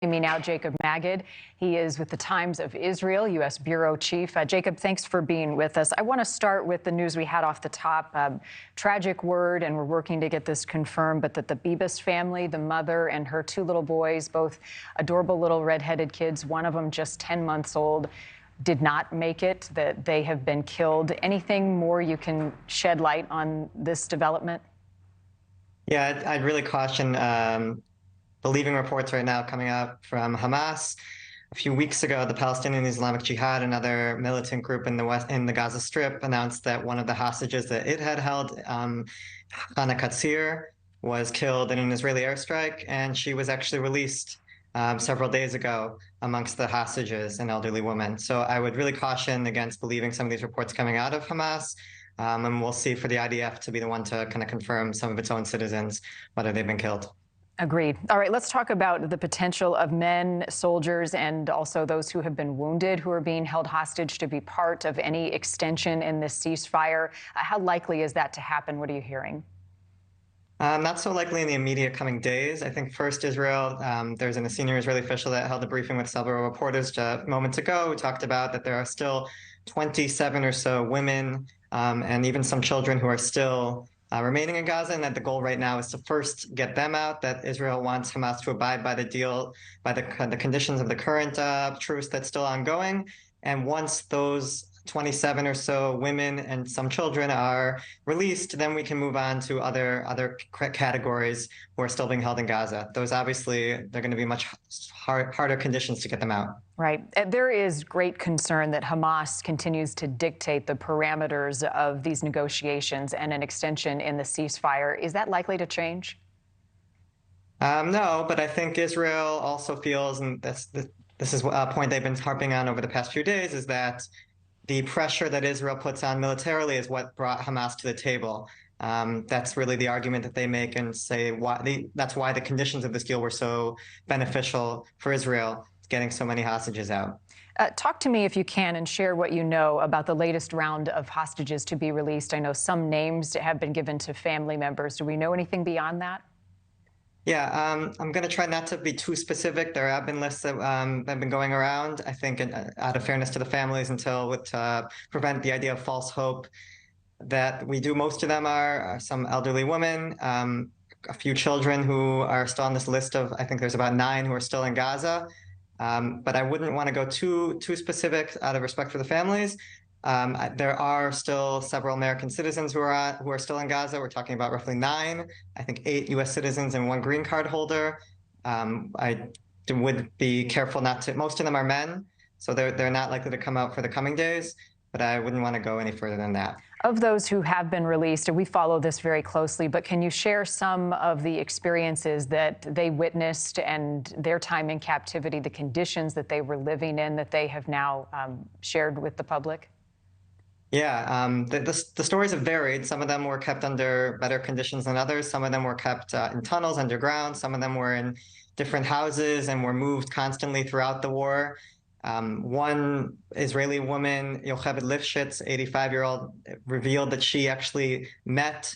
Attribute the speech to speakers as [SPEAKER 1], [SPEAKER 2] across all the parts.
[SPEAKER 1] Me now, Jacob Magid. He is with the Times of Israel, U.S. Bureau Chief. Jacob, thanks for being with us. I want to start with the news we had off the top. Tragic word, and we're working to get this confirmed, but that the Bibas family, the mother and her two little boys, both adorable little redheaded kids, one of them just 10 months old, did not make it, that they have been killed. Anything more you can shed light on this development?
[SPEAKER 2] Yeah, I'd really caution believing reports right now coming out from Hamas. A few weeks ago, the Palestinian Islamic Jihad, another militant group in the Gaza Strip, announced that one of the hostages that it had held, Hana Katsir, was killed in an Israeli airstrike, and she was actually released several days ago amongst the hostages, an elderly woman. So I would really caution against believing some of these reports coming out of Hamas. And we'll see for the IDF to be the one to kind of confirm some of its own citizens, whether they've been killed.
[SPEAKER 1] Agreed. All right, let's talk about the potential of men, soldiers, and also those who have been wounded who are being held hostage to be part of any extension in this ceasefire. How likely is that to happen? What are you hearing?
[SPEAKER 2] Not so likely in the immediate coming days. I think first Israel, there's a senior Israeli official that held a briefing with several reporters moments ago who talked about that there are still 27 or so women and even some children who are still remaining in Gaza, and that the goal right now is to first get them out, that Israel wants Hamas to abide by the deal, by the conditions of the current truce that's still ongoing. And once those 27 or so women and some children are released, then we can move on to other categories who are still being held in Gaza. Those obviously, they're going to be much harder conditions to get them out.
[SPEAKER 1] Right. There is great concern that Hamas continues to dictate the parameters of these negotiations and an extension in the ceasefire. Is that likely to change?
[SPEAKER 2] No, but I think Israel also feels, and this is a point they've been harping on over the past few days, is that the pressure that Israel puts on militarily is what brought Hamas to the table. That's really the argument that they make and say that's why the conditions of this deal were so beneficial for Israel, getting so many hostages out.
[SPEAKER 1] Talk to me, if you can, and share what you know about the latest round of hostages to be released. I know some names have been given to family members. Do we know anything beyond that?
[SPEAKER 2] Yeah, I'm going to try not to be too specific. There have been lists that have been going around, I think, out of fairness to the families, to prevent the idea of false hope that we do. Most of them are some elderly women, a few children who are still on this list of, I think there's about 9 who are still in Gaza. But I wouldn't want to go too specific out of respect for the families. There are still several American citizens who are still in Gaza. We're talking about roughly 9, I think 8 U.S. citizens and 1 green card holder. I would be careful not to. Most of them are men, so they're not likely to come out for the coming days. But I wouldn't want to go any further than that.
[SPEAKER 1] Of those who have been released, and we follow this very closely, but can you share some of the experiences that they witnessed and their time in captivity, the conditions that they were living in that they have now shared with the public?
[SPEAKER 2] Yeah, the stories have varied. Some of them were kept under better conditions than others. Some of them were kept in tunnels underground. Some of them were in different houses and were moved constantly throughout the war. One Israeli woman, Yocheved Lifshitz, 85-year-old, revealed that she actually met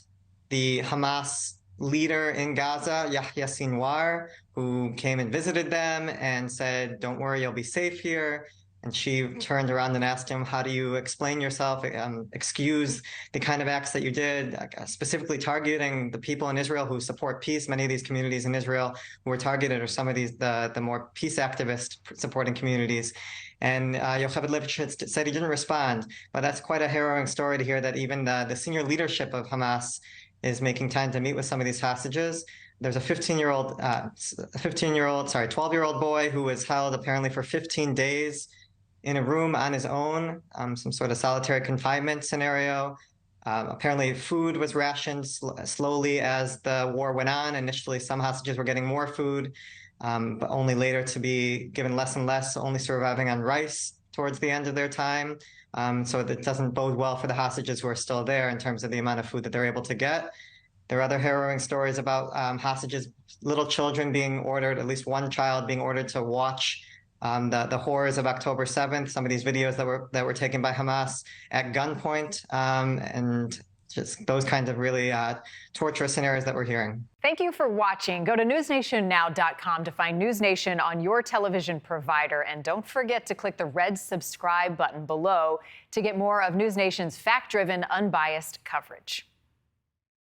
[SPEAKER 2] the Hamas leader in Gaza, Yahya Sinwar, who came and visited them and said, "Don't worry, you'll be safe here." And she turned around and asked him, "How do you explain yourself, excuse the kind of acts that you did, specifically targeting the people in Israel who support peace?" Many of these communities in Israel who were targeted are some of these, the more peace activist supporting communities. And Yocheved Lifshitz said he didn't respond. But that's quite a harrowing story to hear, that even the senior leadership of Hamas is making time to meet with some of these hostages. There's a 12-year-old boy who was held apparently for 15 days in a room on his own, some sort of solitary confinement scenario. Apparently food was rationed slowly as the war went on. Initially, some hostages were getting more food, but only later to be given less and less, only surviving on rice towards the end of their time. So that doesn't bode well for the hostages who are still there in terms of the amount of food that they're able to get. There are other harrowing stories about hostages, little children being ordered, at least one child being ordered to watch the horrors of October 7th, some of these videos that were taken by Hamas at gunpoint, and just those kinds of really torturous scenarios that we're hearing.
[SPEAKER 1] Thank you for watching. Go to newsnationnow.com to find NewsNation on your television provider. And don't forget to click the red subscribe button below to get more of NewsNation's fact-driven, unbiased coverage.